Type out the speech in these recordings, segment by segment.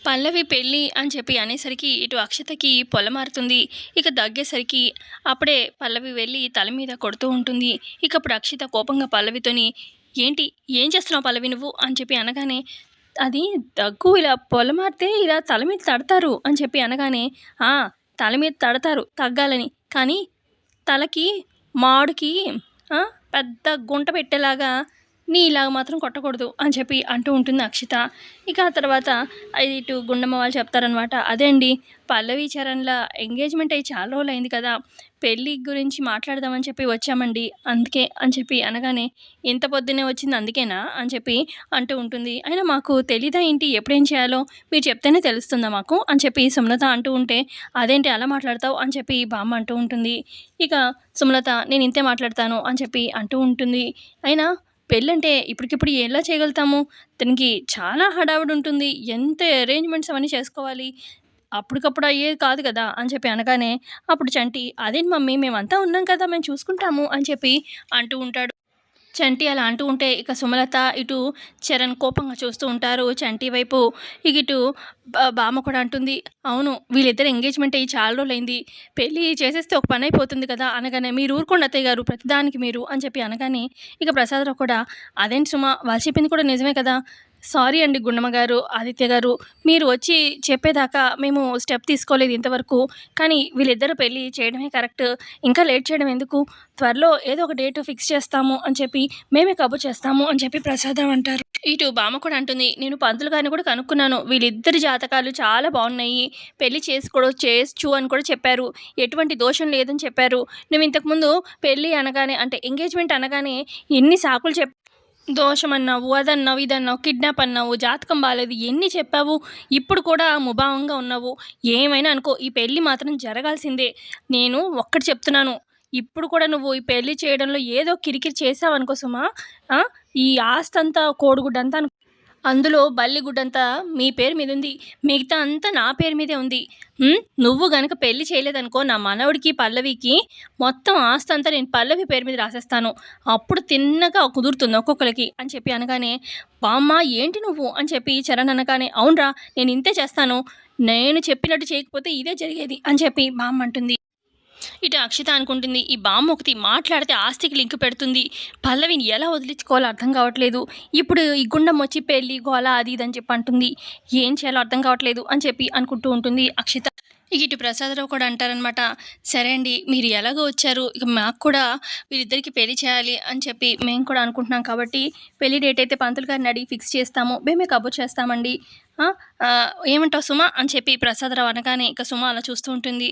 పల్లవి పెళ్ళి అని చెప్పి అనేసరికి ఇటు అక్షతకి పొలమారుతుంది. ఇక దగ్గేసరికి అప్పుడే పల్లవి వెళ్ళి తల మీద కొడుతూ ఉంటుంది. ఇక అప్పుడు అక్షిత కోపంగా పల్లవితోని "ఏంటి? ఏం చేస్తున్నావు పల్లవి నువ్వు?" అని చెప్పి అనగానే, "అది దగ్గు ఇలా పొలమారితే ఇలా తల మీద తడతారు" అని చెప్పి అనగానే, "ఆ! తల మీద తడతారు తగ్గాలని. కానీ తలకి మాడుకి ఆ! పెద్ద గుంట పెట్టేలాగా నీలాగా మాత్రం కొట్టకూడదు" అని చెప్పి అంటూ ఉంటుంది అక్షిత. ఇక ఆ తర్వాత ఇటు గుండమ్మ వాళ్ళు చెప్తారనమాట. "అదే అండి, పల్లవి చరణ్‌ల ఎంగేజ్‌మెంట్ అయ్యి చాలా రోజులయింది కదా! పెళ్లి గురించి మాట్లాడదామని చెప్పి వచ్చామండి. అందుకే" అని చెప్పి అనగానే, "ఇంత పొద్దున్నే వచ్చింది అందుకేనా?" అని చెప్పి అంటూ ఉంటుంది. "అయినా మాకు తెలీదా ఏంటి ఎప్పుడేం చేయాలో? మీరు చెప్తేనే తెలుస్తుందా మాకు?" అని చెప్పి సుమలత అంటూ ఉంటే, "అదేంటి అలా మాట్లాడతావు?" అని చెప్పి బామ్మ అంటూ ఉంటుంది. ఇక సుమలత, "నేను ఇంతే మాట్లాడతాను" అని చెప్పి అంటూ ఉంటుంది. అయినా పెళ్ళంటే ఇప్పటికిప్పుడు ఎలా చేయగలుగుతాము? తనకి చాలా హడావిడి ఉంటుంది. ఎంత అరేంజ్‌మెంట్స్ అవన్నీ చేసుకోవాలి. అప్పటికప్పుడు అయ్యేది కాదు గదా! అని చెప్పి అనగానే, అప్పుడు చంటి, "అదేంటి మమ్మీ మేమంతా ఉన్నాం కదా! మేము చూసుకుంటాము" అని చెప్పి అంటూ ఉంటాడు. చంటి అలా అంటూ ఉంటే ఇక సుమలత, ఇటు చరణ్ కోపంగా చూస్తూ ఉంటారు చంటి వైపు. ఇక ఇటు బామ్మ కూడా అంటుంది, "అవును, వీళ్ళిద్దరు ఎంగేజ్‌మెంట్ అయ్యి చాలా రోజులైంది. పెళ్లి చేసేస్తే ఒక పనైపోతుంది కదా!" అనగానే, "మీరు ఊరుకోండి అత్తయ్య గారు ప్రతిదానికి మీరు" అని చెప్పి అనగానే, ఇక ప్రసాదరావు కూడా, "అదేంటి సుమ వాళ్ళు చెప్పింది కూడా నిజమే కదా! సారీ అండి గుండమ్మ గారు, ఆదిత్య గారు. మీరు వచ్చి చెప్పేదాకా మేము స్టెప్ తీసుకోలేదు ఇంతవరకు. కానీ వీళ్ళిద్దరూ పెళ్లి చేయడమే కరెక్ట్. ఇంకా లేట్ చేయడం ఎందుకు? త్వరలో ఏదో ఒక డేట్ ఫిక్స్ చేస్తాము" అని చెప్పి, "మేమే కబురు చేస్తాము" అని చెప్పి ప్రసాదరావు అంటారు. ఇటు బామ్మ కూడా అంటుంది, "నేను పంతులు గారిని కూడా కనుక్కున్నాను. వీళ్ళిద్దరి జాతకాలు చాలా బాగున్నాయి. పెళ్లి చేసుకోవచ్చు అని కూడా చెప్పారు. ఎటువంటి దోషం లేదని చెప్పారు. నువ్వు ఇంతకుముందు పెళ్లి అనగానే అంటే ఎంగేజ్‌మెంట్ అనగానే ఎన్ని సాకులు దోషం అన్నావు, అదన్నావు, ఇదన్నావు, కిడ్నాప్ అన్నావు, జాతకం బాలేదు, ఎన్ని చెప్పావు. ఇప్పుడు కూడా ముభావంగా ఉన్నావు. ఏమైనా అనుకో, ఈ పెళ్లి మాత్రం జరగాల్సిందే. నేను ఒక్కటి చెప్తున్నాను. ఇప్పుడు కూడా నువ్వు ఈ పెళ్లి చేయడంలో ఏదో కిరికిరి చేశావనుకో సుమా, ఆ! ఈ ఆస్తంతా కోడిగుడ్డంతా అందులో బల్లిగుడ్డంతా మీ పేరు మీదుంది. మిగతా అంతా నా పేరు మీదే ఉంది. నువ్వు గనక పెళ్లి చేయలేదనుకో, నా మనవడికి, పల్లవికి మొత్తం ఆస్తంతా నేను పల్లవి పేరు మీద రాసేస్తాను. అప్పుడు తిన్నగా కుదురుతుంది ఒక్కొక్కళ్ళకి" అని చెప్పి అనగానే, "బామ్మ ఏంటి నువ్వు?" అని చెప్పి చరణ్ అనగానే, "అవునురా, నేను ఇంతే చేస్తాను. నేను చెప్పినట్టు చేయకపోతే ఇదే జరిగేది" అని చెప్పి బామ్మ అంటుంది. ఇటు అక్షిత అనుకుంటుంది, ఈ బామ్మ ఒకతి మాట్లాడితే ఆస్తికి లింక్ పెడుతుంది. పల్లవిని ఎలా వదిలించుకోవాలో అర్థం కావట్లేదు. ఇప్పుడు ఈ గుండమ్మ వచ్చి పెళ్లి, గోల అది ఇది అని చెప్పి అంటుంది. ఏం చేయాలో అర్థం కావట్లేదు అని చెప్పి అనుకుంటూ ఉంటుంది అక్షిత. ఇక ఇటు ప్రసాదరావు కూడా అంటారనమాట, "సరే అండి, మీరు ఎలాగో వచ్చారు. ఇక మాకు కూడా వీళ్ళిద్దరికీ పెళ్లి చేయాలి అని చెప్పి మేము కూడా అనుకుంటున్నాం కాబట్టి, పెళ్లి డేట్ అయితే పంతులు గారిని అడిగి ఫిక్స్ చేస్తాము. మేమే కబురు చేస్తామండి. ఆ! ఏమంటావు సుమ?" అని చెప్పి ప్రసాదరావు అనగానే ఇక సుమ అలా చూస్తూ ఉంటుంది.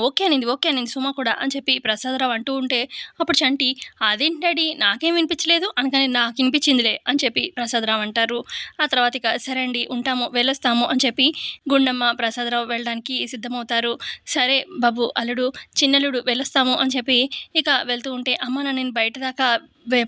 ఓకే అనింది, ఓకే అనింది సుమ కూడా" అని చెప్పి ప్రసాదరావు అంటూ ఉంటే, అప్పుడు చంటి, "అదేంటి డాడీ నాకేం వినిపించలేదు" అనగానే, "నాకు వినిపించిందిలే" అని చెప్పి ప్రసాదరావు అంటారు. ఆ తర్వాత ఇక, "సరే అండి ఉంటాము, వెళ్ళొస్తాము" అని చెప్పి గుండమ్మ, ప్రసాదరావు వెళ్ళడానికి సిద్ధమవుతారు. "సరే బాబు, అల్లుడు, చిన్నల్లుడు వెళ్ళొస్తాము" అని చెప్పి ఇక వెళ్తూ ఉంటే, "అమ్మ నేను బయట దాకా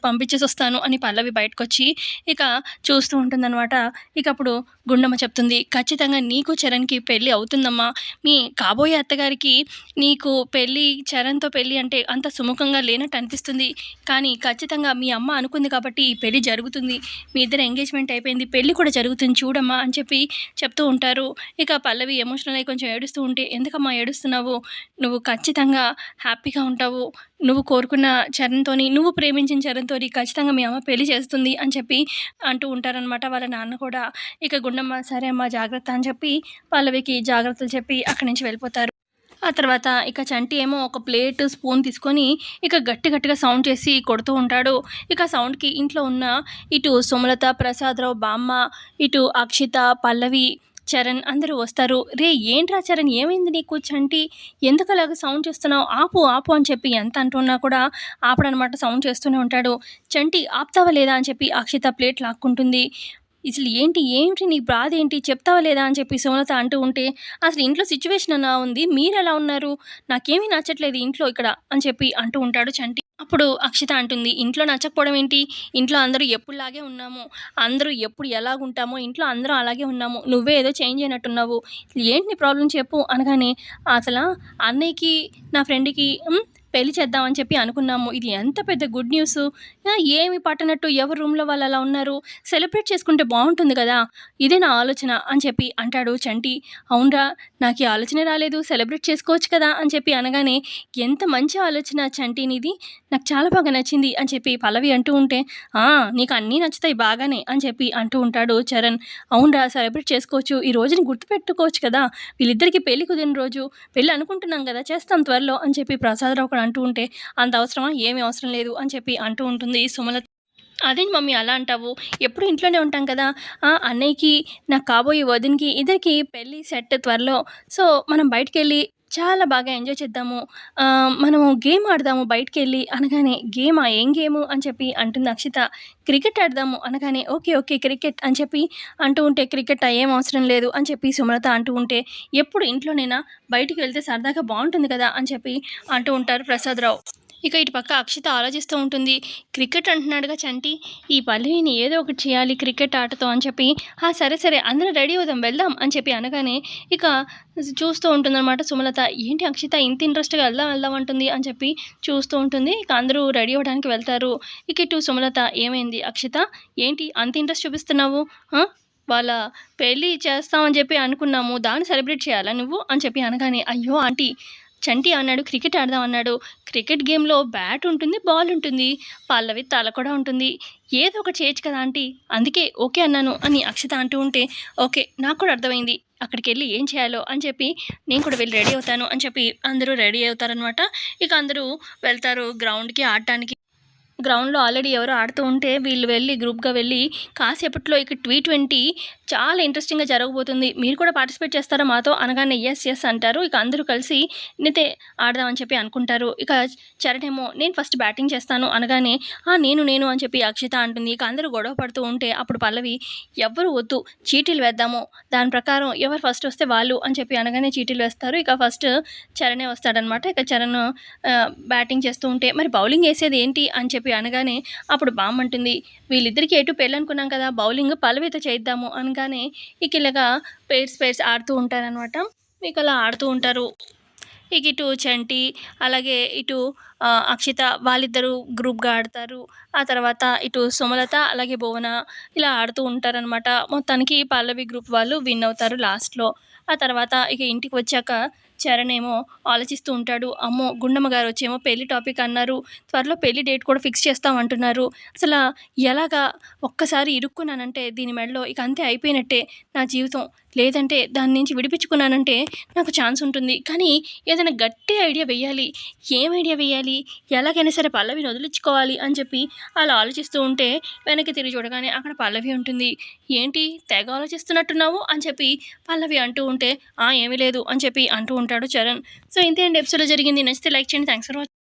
పంపించేసొస్తాను" అని పల్లవి బయటకొచ్చి ఇక చూస్తూ ఉంటుందనమాట. ఇక అప్పుడు గుండమ్మ చెప్తుంది, "ఖచ్చితంగా నీకు చరణ్‌కి పెళ్లి అవుతుందమ్మా. మీ కాబోయే అత్తగారికి నీకు పెళ్లి, చరణ్‌తో పెళ్లి అంటే అంత సుముఖంగా లేనట్టు అనిపిస్తుంది. కానీ ఖచ్చితంగా మీ అమ్మ అనుకుంది కాబట్టి ఈ పెళ్లి జరుగుతుంది. మీ ఇద్దరి ఎంగేజ్‌మెంట్ అయిపోయింది. పెళ్లి కూడా జరుగుతుంది చూడమ్మా" అని చెప్పి చెప్తూ ఉంటారు. ఇక పల్లవి ఎమోషనల్ అయ్యి కొంచెం ఏడుస్తూ ఉంటే, "ఎందుకమ్మా ఏడుస్తున్నావు? నువ్వు ఖచ్చితంగా హ్యాపీగా ఉంటావు. నువ్వు కోరుకున్న చరణ్‌తోని, నువ్వు ప్రేమించిన చరణ్‌తోని ఖచ్చితంగా మీ అమ్మ పెళ్లి చేస్తుంది" అని చెప్పి అంటూ ఉంటారనమాట వాళ్ళ నాన్న కూడా. ఇక గుండమ్మ, "సరే అమ్మ జాగ్రత్త" అని చెప్పి పల్లవికి జాగ్రత్తలు చెప్పి అక్కడి నుంచి వెళ్ళిపోతారు. ఆ తర్వాత ఇక చంటి ఏమో ఒక ప్లేట్, స్పూన్ తీసుకొని ఇక గట్టిగా సౌండ్ చేసి కొడుతూ ఉంటాడు. ఇక సౌండ్‌కి ఇంట్లో ఉన్న ఇటు సుమలత, ప్రసాదరావు, బామ్మ, ఇటు అక్షిత, పల్లవి, చరణ్ అందరూ వస్తారు. "రేయ్ ఏంట్రా చరణ్, ఏమైంది నీకు? చంటి ఎందుకలాగా సౌండ్ చేస్తున్నావు? ఆపు ఆపు" అని చెప్పి ఎంత అంటున్నా కూడా ఆపడనమాట. సౌండ్ చేస్తూనే ఉంటాడు. "చంటి ఆపుతావా లేదా" అని చెప్పి అక్షిత ప్లేట్ లాక్కుంటుంది. "అసలు ఏంటి నీ బాధేంటి? చెప్తావా లేదా" అని చెప్పి సుమలత అంటూ ఉంటే, "అసలు ఇంట్లో సిట్యుయేషన్ అలా ఉంది. మీరెలా ఉన్నారు? నాకేమీ నచ్చట్లేదు ఇంట్లో ఇక్కడ" అని చెప్పి అంటూ ఉంటాడు చంటి. అప్పుడు అక్షిత అంటుంది, "ఇంట్లో నచ్చకపోవడం ఏంటి? ఇంట్లో అందరూ ఎప్పుడులాగే ఉన్నాము. అందరూ ఎప్పుడు ఎలాగుంటామో ఇంట్లో అందరం అలాగే ఉన్నాము. నువ్వే ఏదో చేంజ్ అయినట్టున్నావు. ఏంటి నీ ప్రాబ్లమ్ చెప్పు" అనగానే, "అసలా అన్నయ్యకి, నా ఫ్రెండ్‌కి పెళ్లి చేద్దామని చెప్పి అనుకున్నాము. ఇది ఎంత పెద్ద గుడ్ న్యూసు. ఏమి పట్టనట్టు ఎవరి రూమ్‌లో వాళ్ళు అలా ఉన్నారు. సెలబ్రేట్ చేసుకుంటే బావుంటుంది గదా! ఇదే నా ఆలోచన అని చెప్పి అంటాడు చంటి. అవునురా! నాకీ ఆలోచనే రాలేదు. సెలబ్రేట్ చేసుకోవచ్చు కదా! అని చెప్పి అనగానే, ఎంత మంచి ఆలోచన చంటి నీది. నాకు చాలా బాగా నచ్చింది అని చెప్పి పల్లవి అంటూ ఉంటే, ఆ! నీకు అన్నీ నచ్చుతాయి బాగానే అని చెప్పి అంటూ ఉంటాడు చరణ్. అవునురా! సెలబ్రేట్ చేసుకోవచ్చు. ఈ రోజుని గుర్తుపెట్టుకోవచ్చు కదా! వీళ్ళిద్దరికీ పెళ్లి కుదిరిన రోజు. పెళ్లి అనుకుంటున్నాం గదా! చేస్తాం త్వరలో అని చెప్పి ప్రసాదరావు కూడా అంటూ ఉంటే, అంత అవసరమా? ఏమి అవసరం లేదు అని చెప్పి అంటూ ఉంటుంది సుమలత. అదేంటి మమ్మీ అలా అంటావు? ఎప్పుడు ఇంట్లోనే ఉంటాం కదా! అన్నయ్యకి, నాకు కాబోయే వదినకి ఇద్దరికీ పెళ్లి సెట్ త్వరలో. సో, మనం బయటికెళ్ళి చాలా బాగా ఎంజాయ్ చేద్దాము. మనము గేమ్ ఆడదాము బయటికెళ్ళి అనగానే, గేమా? ఏం గేము? అని చెప్పి అంటుంది అక్షిత. క్రికెట్ ఆడదాము అనగానే, ఓకే. ఓకే. క్రికెట్ అని చెప్పి అంటూ ఉంటే, క్రికెటా? ఏం అవసరం లేదు అని చెప్పి సుమలత అంటూ ఉంటే, ఎప్పుడు ఇంట్లోనేనా? బయటికి వెళ్తే సరదాగా బావుంటుంది కదా! అని చెప్పి అంటూ ఉంటారు ప్రసాదరావు. ఇక ఇటు పక్క అక్షిత ఆలోచిస్తూ ఉంటుంది. క్రికెట్ అంటున్నాడుగా చంటి, ఈ పల్లవిని ఏదో ఒకటి చేయాలి క్రికెట్ ఆటతో అని చెప్పి, సరే సరే అందరం రెడీ అవుదాం వెళ్దాం అని చెప్పి అనగానే, ఇక చూస్తూ ఉంటుందనమాట సుమలత. ఏంటి అక్షిత ఇంత ఇంట్రెస్ట్‌గా వెళ్దాం వెళ్దాం అంటుంది అని చెప్పి చూస్తూ ఉంటుంది. ఇక అందరూ రెడీ అవ్వడానికి వెళ్తారు. ఇక ఇటు సుమలత, ఏమైంది అక్షిత? ఏంటి అంత ఇంట్రెస్ట్ చూపిస్తున్నావు? ఆ! వాళ్ళ పెళ్లి చేస్తామని చెప్పి అనుకున్నాము. దాన్ని సెలబ్రేట్ చేయాలా నువ్వు? అని చెప్పి అనగానే, అయ్యో ఆంటీ, చంటి అన్నాడు క్రికెట్ ఆడదాం అన్నాడు. క్రికెట్ గేమ్‌లో బ్యాట్ ఉంటుంది, బాల్ ఉంటుంది. పల్లవి తల కూడా ఉంటుంది. ఏదో ఒకటి చేయొచ్చు కదా ఆంటీ. అందుకే ఓకే అన్నాను అని అక్షిత అంటూ ఉంటే, ఓకే. నాకు కూడా అర్థమైంది. అక్కడికెళ్ళి ఏం చేయాలో అని చెప్పి నేను కూడా వెళ్ళి రెడీ అవుతాను అని చెప్పి అందరూ రెడీ అవుతారనమాట. ఇక అందరూ వెళ్తారు గ్రౌండ్‌కి ఆడటానికి. గ్రౌండ్‌లో ఆల్రెడీ ఎవరో ఆడుతూ ఉంటే వీళ్ళు వెళ్ళి గ్రూప్‌గా వెళ్ళి కాసేపట్లో ఇక టీ20 చాలా ఇంట్రెస్టింగ్‌గా జరగబోతుంది. మీరు కూడా పార్టిసిపేట్ చేస్తారా మాతో? అనగానే యెస్, యెస్ అంటారు. ఇక అందరూ కలిసి నీతే ఆడదాం అని చెప్పి అనుకుంటారు. ఇక చరణ్ ఏమో నేను ఫస్ట్ బ్యాటింగ్ చేస్తాను అనగానే, నేను అని చెప్పి అక్షిత అంటుంది. ఇక అందరూ గొడవ పడుతూ ఉంటే అప్పుడు పల్లవి, ఎవ్వరు వద్దు చీటీలు వేద్దాము. దాని ప్రకారం ఎవరు ఫస్ట్ వస్తే వాళ్ళు అని చెప్పి అనగానే చీటీలు వేస్తారు. ఇక ఫస్ట్ చరణే వస్తాడనమాట. ఇక చరణ్ బ్యాటింగ్ చేస్తూ ఉంటే, మరి బౌలింగ్ ఏసేది ఏంటి అని చెప్పి అనగానే, అప్పుడు బామ్మంటుంది, వీళ్ళిద్దరికీ ఎటు పెళ్ళనుకున్నాం కదా! బౌలింగ్ పల్లవితో చేయిద్దాము అనగానే, ఇక ఇలాగా పెయిర్స్ ఆడుతూ ఉంటారనమాట. ఇక అలా ఆడుతూ ఉంటారు. ఇక ఇటు చంటి, అలాగే ఇటు అక్షిత వాళ్ళిద్దరూ గ్రూప్‌గా ఆడతారు. ఆ తర్వాత ఇటు సుమలత, అలాగే భువన ఇలా ఆడుతూ ఉంటారనమాట. మొత్తానికి పల్లవి గ్రూప్ వాళ్ళు విన్ అవుతారు లాస్ట్‌లో. ఆ తర్వాత ఇక ఇంటికి వచ్చాక చరణ్ ఏమో ఆలోచిస్తూ ఉంటాడు. అమ్మో! గుండమ్మ గారొచ్చేమో పెళ్లి టాపిక్ అన్నారు. త్వరలో పెళ్లి డేట్ కూడా ఫిక్స్ చేస్తాం అంటున్నారు. అసల ఎలాగా? ఒక్కసారి ఇరుక్కున్నానంటే దీని మెడలో ఇక అంతే అయిపోయినట్టే నా జీవితం. లేదంటే దాని నుంచి విడిపించుకున్నానంటే నాకు ఛాన్స్ ఉంటుంది. కానీ ఏదైనా గట్టి ఐడియా వెయ్యాలి. ఏం ఐడియా వెయ్యాలి? ఎలాగైనా సరే పల్లవిని వదిలించుకోవాలి అని చెప్పి అలా ఆలోచిస్తూ ఉంటే వెనక్కి తిరిగి చూడగానే అక్కడ పల్లవి ఉంటుంది. ఏంటి తెగ ఆలోచిస్తున్నట్టున్నావు అని చెప్పి పల్లవి అంటూ ఉంటే, ఏమీ లేదు అని చెప్పి అంటూ ఉంటాడు చరణ్. సో ఇంతే అండి ఎపిసోడ్‌లో జరిగింది. నచ్చితే లైక్ చేయండి. Thanks for watching.